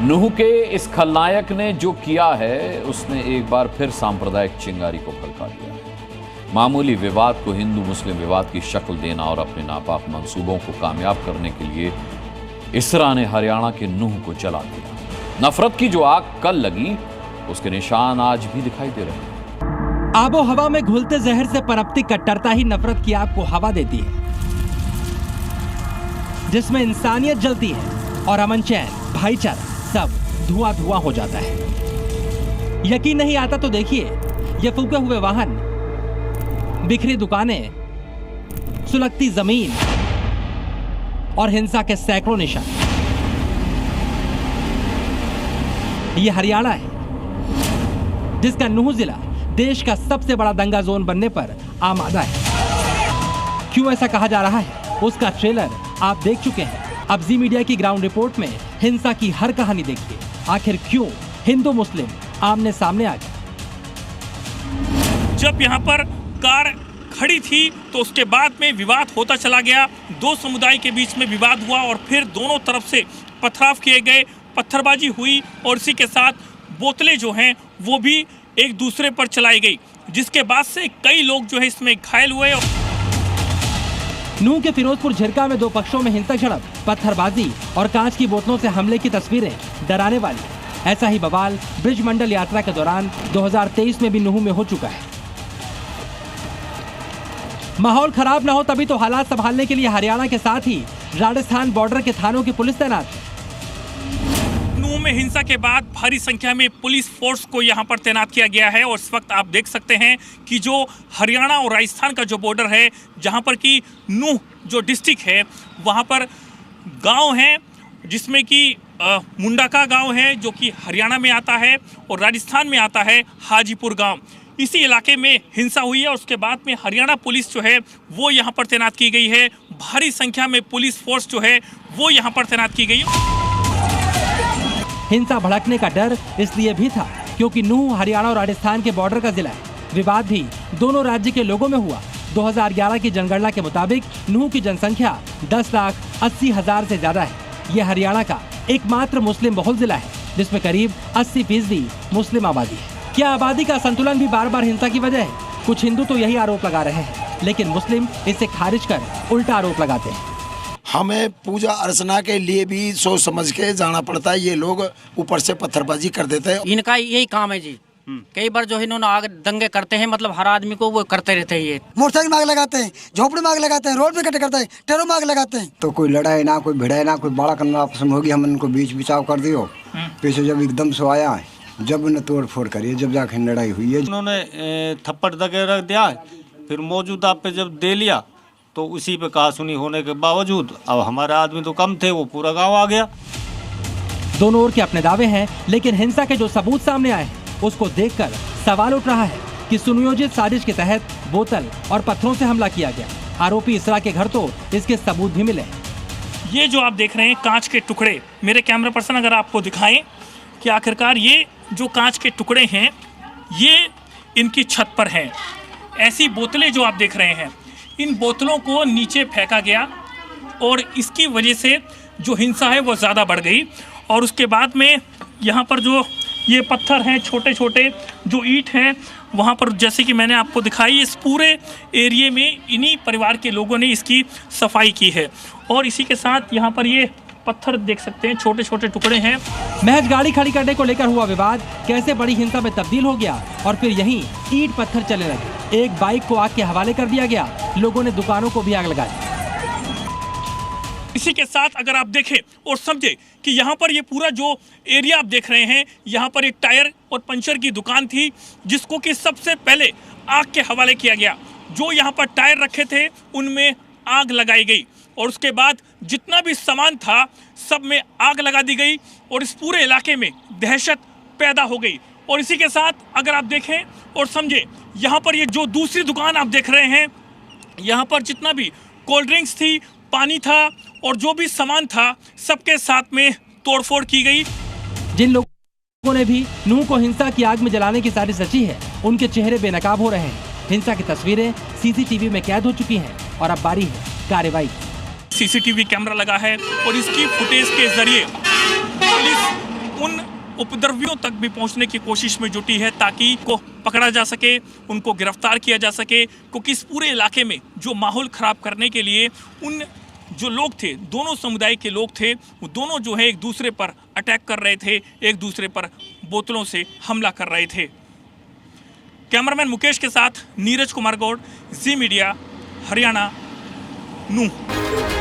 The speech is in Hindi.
नूह के इस खलनायक ने जो किया है उसने एक बार फिर सांप्रदायिक चिंगारी को भड़का दिया है। मामूली विवाद को हिंदू मुस्लिम विवाद की शक्ल देना और अपने नापाक मंसूबों को कामयाब करने के लिए इसरा ने हरियाणा के नूह को जला दिया। नफरत की जो आग कल लगी उसके निशान आज भी दिखाई दे रहे हैं। आबो हवा में घुलते जहर से पनपती कट्टरता ही नफरत की आग को हवा देती है, जिसमें इंसानियत जलती है और अमन चैन भाईचारा सब धुआं धुआं हो जाता है। यकीन नहीं आता तो देखिए ये फूके हुए वाहन, बिखरी दुकानें, सुलगती जमीन और हिंसा के सैकड़ों निशान। ये हरियाणा है जिसका नूह जिला देश का सबसे बड़ा दंगा जोन बनने पर आमादा है। क्यों ऐसा कहा जा रहा है उसका ट्रेलर आप देख चुके हैं। अब जी मीडिया की ग्राउंड रिपोर्ट में हिंसा की हर कहानी देखिए। आखिर क्यों हिंदू मुस्लिम आमने सामने आ गए। जब यहाँ पर कार खड़ी थी तो उसके बाद में विवाद होता चला गया। दो समुदाय के बीच में विवाद हुआ और फिर दोनों तरफ से पथराव किए गए, पत्थरबाजी हुई और इसी के साथ बोतलें जो हैं वो भी एक दूसरे पर चलाई गई, जिसके बाद से कई लोग जो है इसमें घायल हुए। नूह के फिरोजपुर झिरका में दो पक्षों में हिंसक झड़प, पत्थरबाजी और कांच की बोतलों से हमले की तस्वीरें डराने वाली। ऐसा ही बवाल ब्रिज मंडल यात्रा के दौरान 2023 में भी नूह में हो चुका है। माहौल खराब ना हो तभी तो हालात संभालने के लिए हरियाणा के साथ ही राजस्थान बॉर्डर के थानों की पुलिस तैनात। नूह में हिंसा के बाद भारी संख्या में पुलिस फोर्स को यहां पर तैनात किया गया है और इस वक्त आप देख सकते हैं कि जो हरियाणा और राजस्थान का जो बॉर्डर है, जहां पर कि नूह जो डिस्ट्रिक्ट है वहां पर गांव हैं जिसमें कि मुंडाका गांव है जो कि हरियाणा में आता है और राजस्थान में आता है हाजीपुर गांव। इसी इलाके में हिंसा हुई है और उसके बाद में हरियाणा पुलिस जो है वो यहाँ पर तैनात की गई है। भारी संख्या में पुलिस फोर्स जो है वो यहाँ पर तैनात की गई है। हिंसा भड़कने का डर इसलिए भी था क्योंकि नूह हरियाणा और राजस्थान के बॉर्डर का जिला है। विवाद भी दोनों राज्य के लोगों में हुआ। 2011 की जनगणना के मुताबिक नूह की जनसंख्या 10,80,000 से ज्यादा है। ये हरियाणा का एकमात्र मुस्लिम बहुल जिला है जिसमें करीब 80% मुस्लिम आबादी है। क्या आबादी का संतुलन भी बार बार हिंसा की वजह है? कुछ हिंदू तो यही आरोप लगा रहे हैं, लेकिन मुस्लिम इसे खारिज कर उल्टा आरोप लगाते हैं। हमें पूजा अर्चना के लिए भी सोच समझ के जाना पड़ता है। ये लोग ऊपर से पत्थरबाजी कर देते हैं। इनका यही काम है जी। कई बार जो इन्होंने आग दंगे करते हैं, मतलब हर आदमी को वो करते रहते हैं। ये मोटरसाइकिल में आग लगाते हैं, झोपड़ी में आग लगाते हैं, रोड पे कटे करते हैं, टेरों में आग लगाते हैं। तो कोई लड़ाई ना, कोई भिड़ाई ना, कोई बड़ा करना आपस में होगी, हम इनको बीच बिचाव कर दियो। पीछे जब एकदम से आया है, जब उन्हें तोड़ फोड़ करी, जब जाकर लड़ाई हुई है, उन्होंने थप्पड़ दगे रख दिया। फिर मौजूदा पे जब दे लिया तो उसी पे कहा सुनी होने के बावजूद अब हमारे आदमी तो कम थे, वो पूरा गांव आ गया। दोनों ओर के अपने दावे हैं, लेकिन हिंसा के जो सबूत सामने आए हैं उसको देखकर सवाल उठ रहा है कि सुनियोजित साजिश के तहत बोतल और पत्थरों से हमला किया गया। आरोपी इसरा के घर तो इसके सबूत भी मिले। ये जो आप देख रहे हैं कांच के टुकड़े, मेरे कैमरा पर्सन अगर आपको दिखाएं कि आखिरकार ये जो कांच के टुकड़े हैं ये इनकी छत पर हैं। ऐसी बोतलें जो आप देख रहे हैं, इन बोतलों को नीचे फेंका गया और इसकी वजह से जो हिंसा है वो ज़्यादा बढ़ गई। और उसके बाद में यहाँ पर जो ये पत्थर हैं, छोटे छोटे जो ईंट हैं, वहाँ पर जैसे कि मैंने आपको दिखाई, इस पूरे एरिए में इन्हीं परिवार के लोगों ने इसकी सफाई की है। और इसी के साथ यहाँ पर ये पत्थर देख सकते हैं, छोटे छोटे टुकड़े हैं। महज गाड़ी खड़ी करने को लेकर हुआ विवाद कैसे बड़ी हिंसा में तब्दील हो गया और फिर यहीं ईंट पत्थर चलने लगे। एक बाइक को आग के हवाले कर दिया गया, लोगों ने दुकानों को भी आग लगाई। इसी के साथ अगर आप देखें और समझे कि यहाँ पर ये पूरा जो एरिया आप देख रहे हैं, यहाँ पर एक टायर और पंचर की दुकान थी जिसको कि सबसे पहले आग के हवाले किया गया। जो यहाँ पर टायर रखे थे उनमें आग लगाई गई और उसके बाद जितना भी सामान था सब में आग लगा दी गई और इस पूरे इलाके में दहशत पैदा हो गई। और इसी के साथ अगर आप देखें और समझे, यहाँ पर ये जो दूसरी दुकान आप देख रहे हैं, यहाँ पर जितना भी कोल्ड ड्रिंक्स थी, पानी था और जो भी सामान था सबके साथ में तोड़फोड़ की गई। जिन लोगों ने भी नूह को हिंसा की आग में जलाने की साजिश रची है, उनके चेहरे बेनकाब हो रहे हैं। हिंसा की तस्वीरें सीसीटीवी में कैद हो चुकी हैं और अब बारी है कार्रवाई। सीसीटीवी कैमरा लगा है और इसकी फुटेज के जरिए पुलिस उन उपद्रवियों तक भी पहुंचने की कोशिश में जुटी है ताकि को पकड़ा जा सके, उनको गिरफ्तार किया जा सके, क्योंकि इस पूरे इलाके में जो माहौल ख़राब करने के लिए उन जो लोग थे, दोनों समुदाय के लोग थे, वो दोनों जो है एक दूसरे पर अटैक कर रहे थे, एक दूसरे पर बोतलों से हमला कर रहे थे। कैमरामैन मुकेश के साथ नीरज कुमार गौड़, जी मीडिया, हरियाणा, नूह।